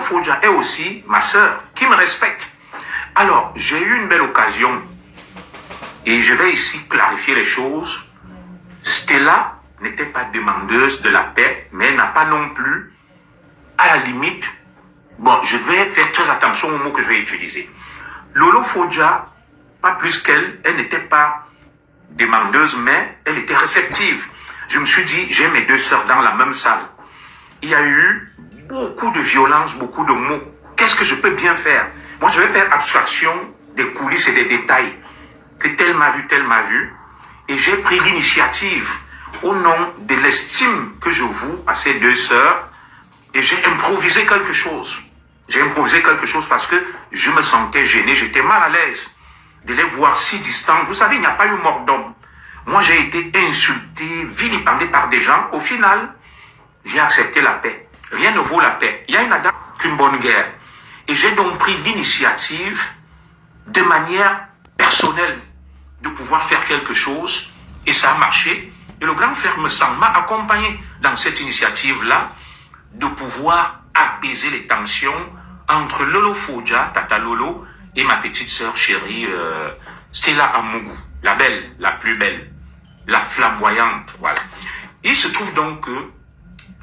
Fodja est aussi ma sœur, qui me respecte. Alors, j'ai eu une belle occasion, et je vais ici clarifier les choses. Stella n'était pas demandeuse de la paix, mais elle n'a pas non plus, à la limite, bon, je vais faire très attention aux mots que je vais utiliser. Lolo Fodja, pas plus qu'elle, elle n'était pas demandeuse, mais elle était réceptive. Je me suis dit, j'ai mes deux sœurs dans la même salle. Il y a eu beaucoup de violence, beaucoup de mots. Qu'est-ce que je peux bien faire? Moi, je vais faire abstraction des coulisses et des détails. Que tel m'a vu. Et j'ai pris l'initiative au nom de l'estime que je voue à ces deux sœurs. Et j'ai improvisé quelque chose. J'ai improvisé quelque chose parce que je me sentais gêné, j'étais mal à l'aise de les voir si distants. Vous savez, il n'y a pas eu mort d'homme. Moi, j'ai été insulté, vilipendé par des gens. Au final, j'ai accepté la paix. Rien ne vaut la paix. Il y a une adaptation qu'une bonne guerre. Et j'ai donc pris l'initiative de manière personnelle de pouvoir faire quelque chose. Et ça a marché. Et le grand frère me semble m'a accompagné dans cette initiative-là de pouvoir apaiser les tensions entre Lolo Fodja, Tata Lolo, et ma petite sœur chérie Stella Amougou, la belle, la plus belle, la flamboyante, voilà. Il se trouve donc que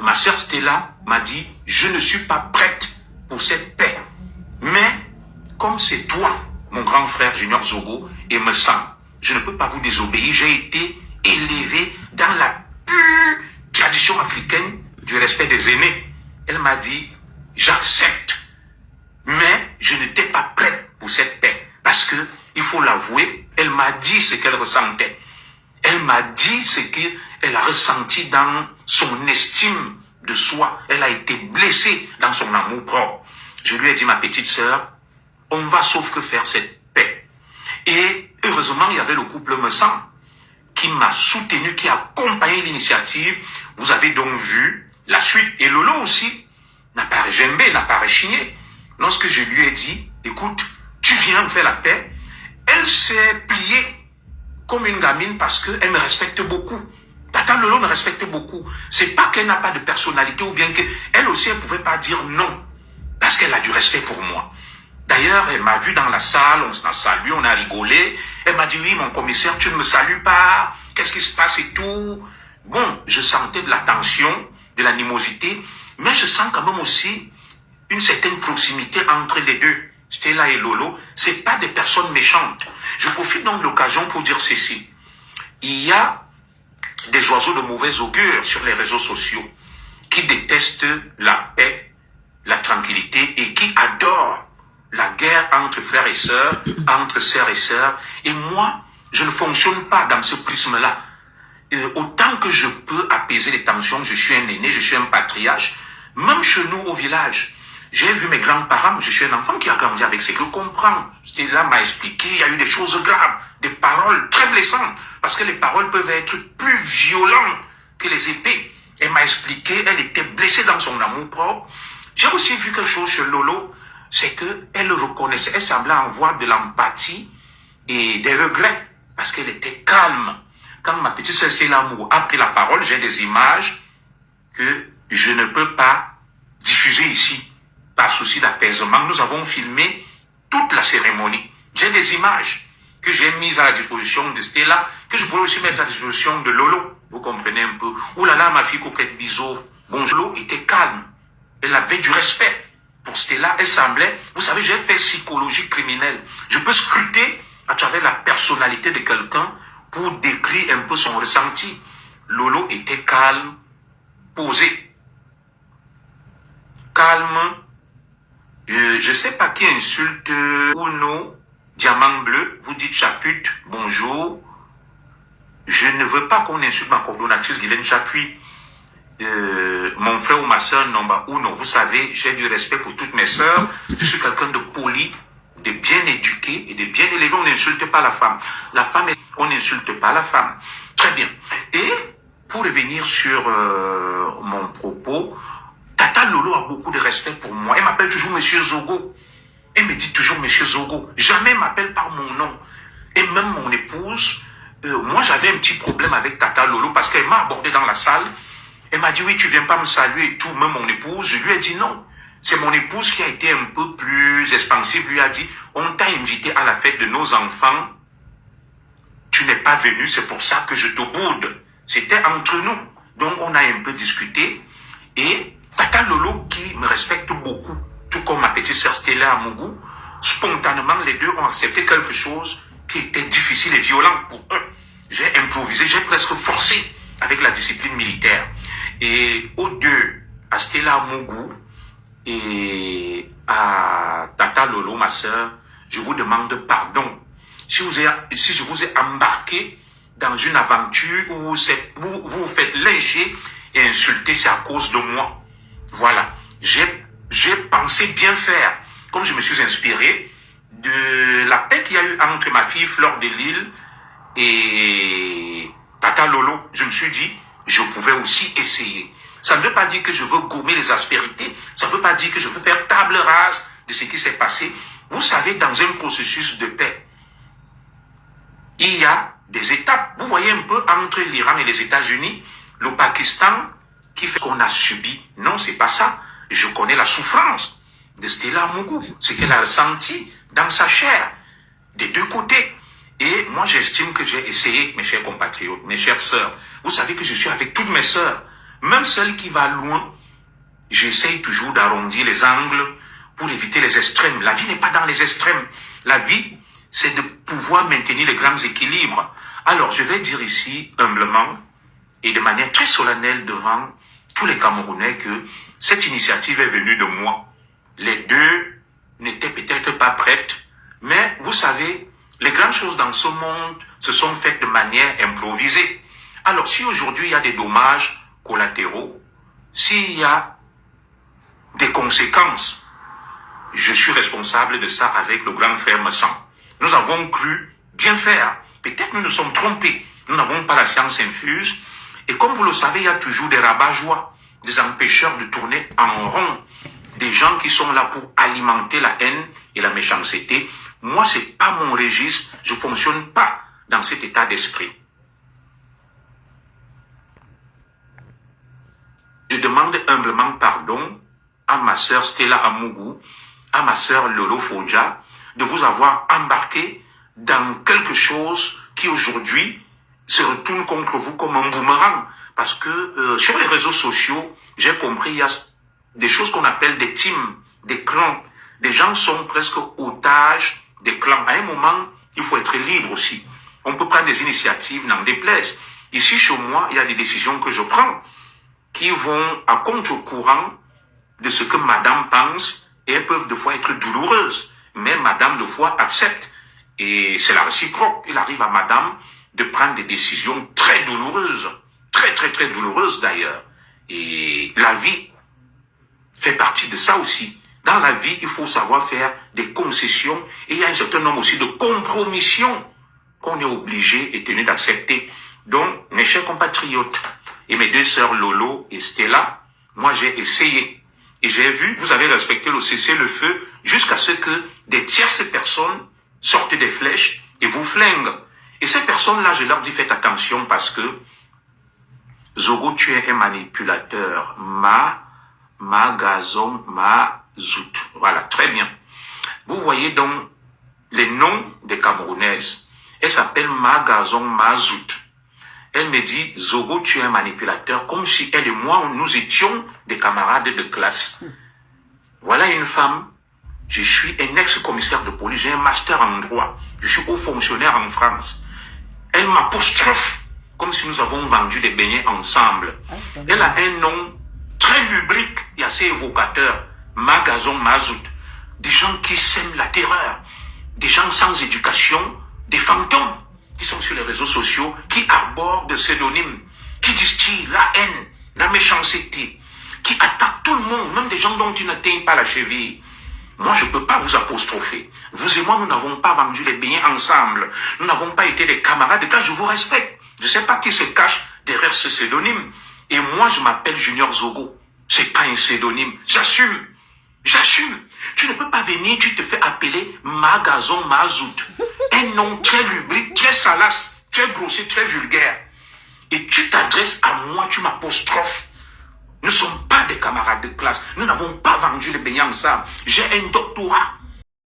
ma sœur Stella m'a dit, je ne suis pas prête pour cette paix, mais comme c'est toi, mon grand frère Junior Zogo, et me semble, je ne peux pas vous désobéir, j'ai été élevé dans la pure tradition africaine du respect des aînés. Elle m'a dit, j'accepte, mais je n'étais pas prête pour cette paix. Parce que, il faut l'avouer, elle m'a dit ce qu'elle ressentait. Elle m'a dit ce qu'elle a ressenti dans son estime de soi. Elle a été blessée dans son amour propre. Je lui ai dit, ma petite sœur, on va sauf que faire cette paix. Et heureusement, il y avait le couple Messant qui m'a soutenu, qui a accompagné l'initiative. Vous avez donc vu la suite. Et Lolo aussi n'a pas régembé, n'a pas rechigné. Lorsque je lui ai dit, écoute, tu viens faire la paix, elle s'est pliée comme une gamine parce qu'elle me respecte beaucoup. Tata Lolo me respecte beaucoup. C'est pas qu'elle n'a pas de personnalité ou bien qu'elle aussi, elle pouvait pas dire non parce qu'elle a du respect pour moi. D'ailleurs, elle m'a vu dans la salle, on s'est salué, on a rigolé. Elle m'a dit, oui, mon commissaire, tu ne me salues pas. Qu'est-ce qui se passe et tout? Bon, je sentais de la tension, de l'animosité, mais je sens quand même aussi une certaine proximité entre les deux. Stella et Lolo, c'est pas des personnes méchantes. Je profite donc de l'occasion pour dire ceci. Il y a des oiseaux de mauvais augure sur les réseaux sociaux qui détestent la paix, la tranquillité et qui adorent la guerre entre frères et sœurs, entre sœurs et sœurs. Et moi, je ne fonctionne pas dans ce prisme-là. Autant que je peux apaiser les tensions, je suis un aîné, je suis un patriarche. Même chez nous au village, j'ai vu mes grands-parents, je suis un enfant qui a grandi avec ce que je comprends. Stella m'a expliqué, il y a eu des choses graves, des paroles très blessantes, parce que les paroles peuvent être plus violentes que les épées. Elle m'a expliqué, elle était blessée dans son amour propre. J'ai aussi vu quelque chose chez Lolo, c'est qu'elle reconnaissait, elle semblait avoir de l'empathie et des regrets, parce qu'elle était calme. Quand ma petite sœur Stella Amougou a pris la parole, j'ai des images que je ne peux pas diffuser ici, par souci d'apaisement. Nous avons filmé toute la cérémonie. J'ai des images que j'ai mises à la disposition de Stella, que je pourrais aussi mettre à la disposition de Lolo. Vous comprenez un peu. Ouh là là, ma fille coquette bisou. Bon, Lolo était calme. Elle avait du respect pour Stella. Elle semblait, vous savez, j'ai fait psychologie criminelle. Je peux scruter à travers la personnalité de quelqu'un pour décrire un peu son ressenti. Lolo était calme, posé. Calme. Je ne sais pas qui insulte Uno, Diamant Bleu, vous dites Chaput, bonjour. Je ne veux pas qu'on insulte ma coordonnatrice Guylaine Chapuis, mon frère ou ma soeur Nomba Uno. Vous savez, j'ai du respect pour toutes mes soeurs. Je suis quelqu'un de poli, de bien éduqué et de bien élevé. On n'insulte pas la femme. La femme, on n'insulte pas la femme. Très bien. Et pour revenir sur mon propos, Tata Lolo a beaucoup de respect pour moi. Elle m'appelle toujours Monsieur Zogo. Elle me dit toujours Monsieur Zogo. Jamais elle m'appelle par mon nom. Et même mon épouse, moi j'avais un petit problème avec Tata Lolo parce qu'elle m'a abordé dans la salle. Elle m'a dit, oui, tu viens pas me saluer et tout. Même mon épouse, je lui ai dit non. C'est mon épouse qui a été un peu plus expansive, lui a dit, on t'a invité à la fête de nos enfants, tu n'es pas venu, c'est pour ça que je te boude. C'était entre nous. Donc on a un peu discuté et Tata Lolo, qui me respecte beaucoup, tout comme ma petite sœur Stella Amougou, spontanément les deux ont accepté quelque chose qui était difficile et violent pour eux. J'ai improvisé, j'ai presque forcé avec la discipline militaire. Et aux deux, à Stella Amougou et à Tata Lolo, ma sœur, je vous demande pardon. Si je vous ai embarqué dans une aventure où vous vous faites lyncher et insulter, c'est à cause de moi. Voilà. J'ai pensé bien faire, comme je me suis inspiré de la paix qu'il y a eu entre ma fille Fleur de Lille et Tata Lolo. Je me suis dit, je pouvais aussi essayer. Ça ne veut pas dire que je veux gommer les aspérités. Ça ne veut pas dire que je veux faire table rase de ce qui s'est passé. Vous savez, dans un processus de paix, il y a des étapes. Vous voyez un peu entre l'Iran et les États-Unis, le Pakistan, qui fait qu'on a subi. Non, c'est pas ça. Je connais la souffrance de Stella Amougou, ce qu'elle a ressenti dans sa chair, des deux côtés. Et moi, j'estime que j'ai essayé, mes chers compatriotes, mes chères sœurs. Vous savez que je suis avec toutes mes sœurs. Même celle qui va loin, j'essaye toujours d'arrondir les angles pour éviter les extrêmes. La vie n'est pas dans les extrêmes. La vie, c'est de pouvoir maintenir les grands équilibres. Alors, je vais dire ici, humblement, et de manière très solennelle devant tous les Camerounais, que cette initiative est venue de moi. Les deux n'étaient peut-être pas prêtes, mais vous savez, les grandes choses dans ce monde se sont faites de manière improvisée. Alors, si aujourd'hui il y a des dommages collatéraux, s'il y a des conséquences, je suis responsable de ça avec le grand frère Messan. Nous avons cru bien faire. Peut-être nous nous sommes trompés. Nous n'avons pas la science infuse. Et comme vous le savez, il y a toujours des rabat-joie, des empêcheurs de tourner en rond, des gens qui sont là pour alimenter la haine et la méchanceté. Moi, c'est pas mon registre. Je fonctionne pas dans cet état d'esprit. Je demande humblement pardon à ma sœur Stella Amougou, à ma sœur Lolo Fodja, de vous avoir embarqué dans quelque chose qui aujourd'hui se retourne contre vous comme un boomerang. Parce que sur les réseaux sociaux, j'ai compris, il y a des choses qu'on appelle des teams, des clans. Des gens sont presque otages des clans. À un moment, il faut être libre aussi. On peut prendre des initiatives, n'en déplaise. Ici, chez moi, il y a des décisions que je prends qui vont à contre-courant de ce que madame pense, et elles peuvent des fois être douloureuses. Mais madame, des fois, accepte. Et c'est la réciproque. Il arrive à madame de prendre des décisions très douloureuses. Très, très, très douloureuses d'ailleurs. Et la vie fait partie de ça aussi. Dans la vie, il faut savoir faire des concessions. Et il y a un certain nombre aussi de compromissions qu'on est obligé et tenu d'accepter. Donc, mes chers compatriotes, et mes deux sœurs Lolo et Stella, moi j'ai essayé. Et j'ai vu, vous avez respecté le cessez-le-feu jusqu'à ce que des tierces personnes sortent des flèches et vous flinguent. Et ces personnes-là, je leur dis faites attention parce que Zogo, tu es un manipulateur. Gazon, Zout. Voilà, très bien. Vous voyez donc les noms des Camerounaises. Elle s'appelle Gazon, Zout. Elle me dit, Zogo, tu es un manipulateur, comme si elle et moi, nous étions des camarades de classe. Voilà une femme. Je suis un ex-commissaire de police, j'ai un master en droit. Je suis haut fonctionnaire en France. Elle m'apostrophe, comme si nous avons vendu des beignets ensemble. Elle a un nom très lubrique et assez évocateur. Gazon, Zout. Des gens qui sèment la terreur. Des gens sans éducation, des fantômes qui sont sur les réseaux sociaux, qui arborent des pseudonymes, qui distillent la haine, la méchanceté, qui attaquent tout le monde, même des gens dont ils n'atteignent pas la cheville. Moi, je ne peux pas vous apostropher. Vous et moi, nous n'avons pas vendu les beignets ensemble. Nous n'avons pas été des camarades. Quand je vous respecte, je ne sais pas qui se cache derrière ce pseudonyme. Et moi, je m'appelle Junior Zogo. C'est pas un pseudonyme. J'assume. J'assume. Tu ne peux pas venir, tu te fais appeler Gazon, Zout. Un nom très lubrique, très salace, très grossier, très vulgaire. Et tu t'adresses à moi, tu m'apostrophes. Nous ne sommes pas des camarades de classe. Nous n'avons pas vendu les beignets ensemble. J'ai un doctorat.